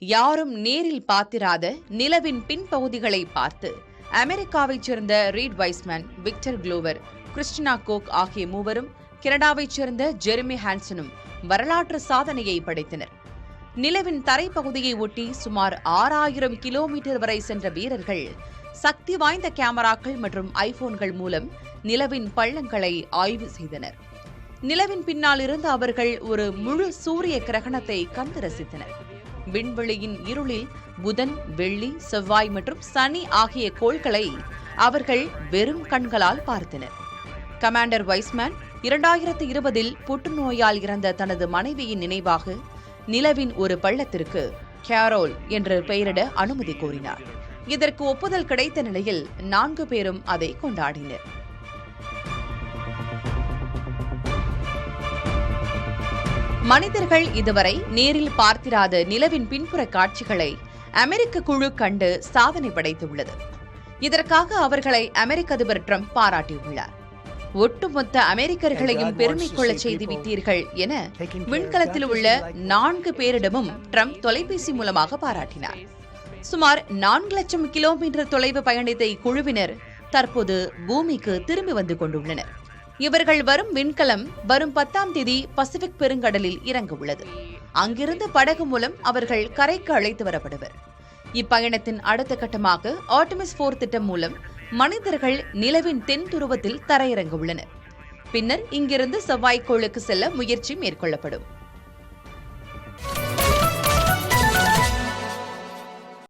யாரும் நேரில் பார்த்திராத நிலவின் பின்பகுதிகளை பார்த்து அமெரிக்காவைச் சேர்ந்த Reid Wiseman, Victor Glover, Christina Koch ஆகிய மூவரும் கனடாவைச் சேர்ந்த ஜெரிமி ஹான்சனும் வரலாற்று சாதனையை படைத்தனர். நிலவின் தரைப்பகுதியை ஒட்டி சுமார் 6000 கிலோமீட்டர் வரை சென்ற வீரர்கள் சக்தி வாய்ந்த கேமராக்கள் மற்றும் ஐபோன்கள் மூலம் நிலவின் பள்ளங்களை ஆய்வு செய்தனர். நிலவின் பின்னால் இருந்து அவர்கள் ஒரு முழு சூரிய கிரகணத்தை கண்டு ரசித்தனர். விண்வெளியின் இருளில் புதன், வெள்ளி, செவ்வாய் மற்றும் சனி ஆகிய கோள்களை அவர்கள் வெறும் கண்களால் பார்த்தனர். கமாண்டர் வைஸ்மேன் 2020இல் புற்றுநோயால் இறந்த தனது மனைவியின் நினைவாக நிலவின் ஒரு பள்ளத்திற்கு கேரோல் என்று பெயரிட அனுமதி கோரினார். இதற்கு ஒப்புதல் கிடைத்த நிலையில் 4 பேரும் அதை கொண்டாடினர். மனிதர்கள் இதுவரை நேரில் பார்த்திராத நிலவின் பின்புற காட்சிகளை அமெரிக்க குழு கண்டு சாதனை படைத்துள்ளது. இதற்காக அவர்களை அமெரிக்க அதிபர் டிரம்ப் பாராட்டியுள்ளார். ஒட்டுமொத்த அமெரிக்கர்களையும் பெருமை கொள்ள செய்து விட்டீர்கள் என விண்கலத்தில் உள்ள 4 பேரிடமும் டிரம்ப் தொலைபேசி மூலமாக பாராட்டினார். சுமார் 4 லட்சம் கிலோமீட்டர் தொலைவு பயணித்த இக்குழுவினர் தற்போது பூமிக்கு திரும்பி வந்து கொண்டுள்ளனர். இவர்கள் வரும் விண்கலம் வரும் 10ஆம் தேதி பசிபிக் பெருங்கடலில் இறங்க உள்ளது. அங்கிருந்து படகு மூலம் அவர்கள் கரைக்கு அழைத்து வரப்படுவர். இப்பயணத்தின் அடுத்த கட்டமாக ஆர்டெமிஸ் 4 திட்டம் மூலம் மனிதர்கள் நிலவின் தென் துருவத்தில் தரையிறங்க உள்ளனர். பின்னர் இங்கிருந்து செவ்வாய்க்கோளுக்கு செல்ல முயற்சி மேற்கொள்ளப்படும்.